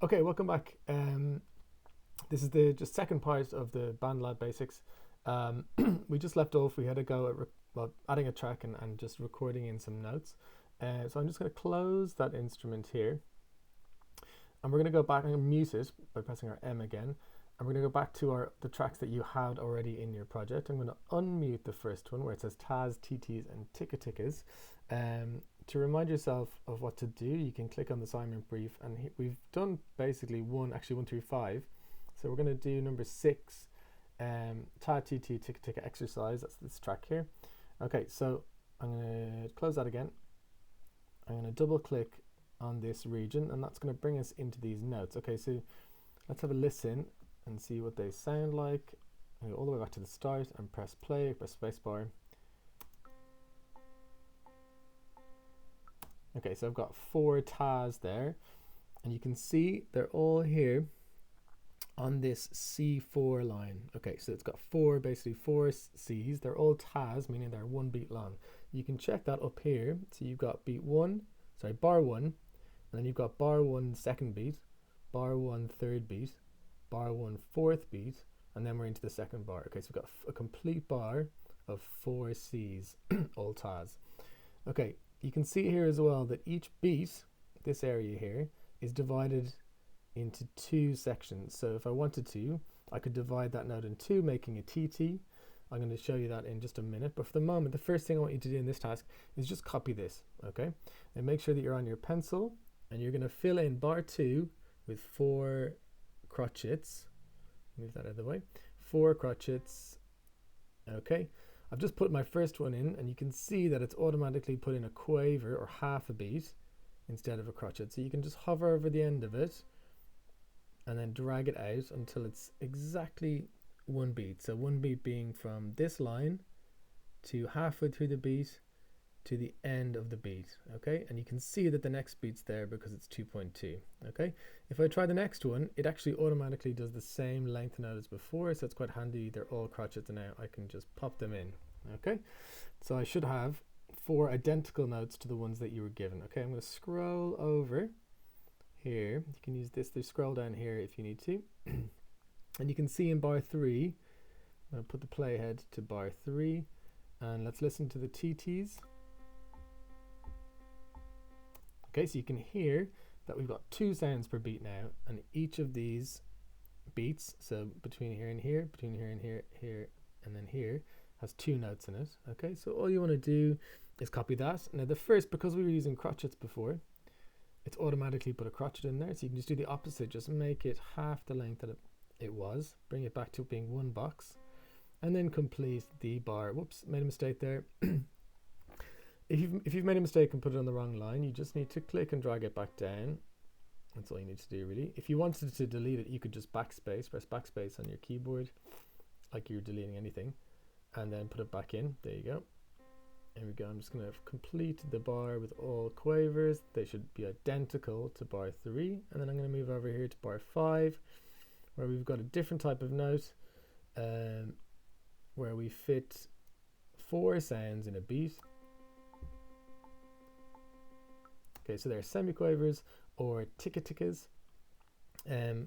Okay, welcome back. This is the just second part of the BandLab Basics. We just left off. We had a go at adding a track and just recording in some notes. So I'm just going to close that instrument here, and we're going to go back and mute it by pressing our M again. And we're going to go back to the tracks that you had already in your project. I'm going to unmute the first one where it says Taz, TTs, and Ticka-Tickas. To remind yourself of what to do, you can click on the assignment brief, and we've done basically one through 5. So we're going to do number 6, Ta, TT, Ticka-Ticka exercise. That's this track here. Okay, so I'm going to close that again. I'm going to double click on this region, and that's going to bring us into these notes. Okay, so let's have a listen and see what they sound like. I go all the way back to the start and press play, press spacebar. Okay, so I've got 4 Taz there, and you can see they're all here on this C4 line. Okay, so it's got basically four C's. They're all Taz, meaning they're 1 beat long. You can check that up here. So you've got bar 1, and then you've got bar 1 second beat, bar 1 third beat, bar 1 fourth beat, and then we're into the second bar. Okay, so we've got a complete bar of 4 C's, all Taz. Okay, you can see here as well that each beat, this area here, is divided into 2 sections. So if I wanted to, I could divide that note in 2, making a TT. I'm going to show you that in just a minute. But for the moment, the first thing I want you to do in this task is just copy this, okay? And make sure that you're on your pencil, and you're going to fill in bar 2 with 4 crotchets. Move that out of the way. 4 crotchets. Okay. I've just put my first one in, and you can see that it's automatically put in a quaver or half a beat instead of a crotchet. So you can just hover over the end of it and then drag it out until it's exactly 1 beat. So 1 beat being from this line to halfway through the beat to the end of the beat. Okay, and you can see that the next beat's there because it's 2.2. Okay, if I try the next one, it actually automatically does the same length note as before, so it's quite handy. They're all crotchets, and now I can just pop them in. Okay, so I should have 4 identical notes to the ones that you were given. Okay, I'm going to scroll over here. You can use this to scroll down here if you need to. And you can see in bar 3, I'm going to put the playhead to bar 3, and let's listen to the TTs. Okay, so you can hear that we've got 2 sounds per beat now, and each of these beats, so between here and here, between here and here, here, and then here, has 2 notes in it. Okay, so all you want to do is copy that. Now the first, because we were using crotchets before, it's automatically put a crotchet in there, so you can just do the opposite, just make it half the length that it was, bring it back to being 1 box, and then complete the bar. Whoops, made a mistake there. If you've made a mistake and put it on the wrong line, you just need to click and drag it back down. That's all you need to do, really. If you wanted to delete it, you could just press backspace on your keyboard, like you're deleting anything, and then put it back in. There you go. There we go. I'm just going to complete the bar with all quavers. They should be identical to bar 3. And then I'm going to move over here to bar 5, where we've got a different type of note, where we fit 4 sounds in a beat. Okay, so they're semiquavers or ticka-tickas, and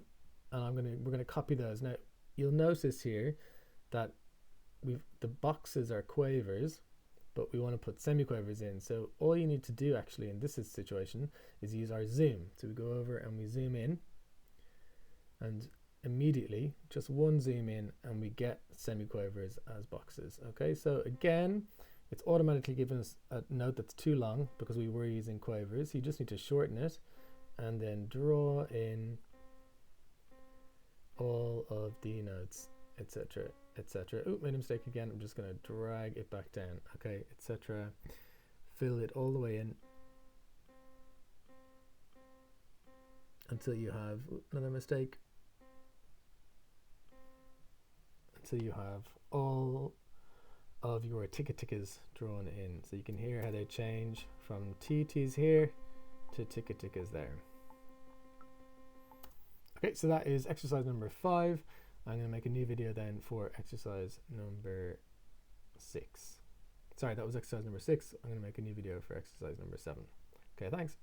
we're gonna copy those. Now you'll notice here that the boxes are quavers, but we want to put semiquavers in. So all you need to do actually in this situation is use our zoom. So we go over and we zoom in, and immediately just 1 zoom in, and we get semiquavers as boxes. Okay, so again, it's automatically given us a note that's too long because we were using quavers. You just need to shorten it and then draw in all of the notes, etc., etc. Oh, made a mistake again. I'm just going to drag it back down. Okay, etc. Fill it all the way in until you have another mistake. Until you have all of your ticka-tickas drawn in. So you can hear how they change from TTs here to ticka-tickas there. Okay, so that is exercise number 5. I'm going to make a new video then for exercise number 6. Sorry, that was exercise number 6. I'm going to make a new video for exercise number 7. Okay, thanks.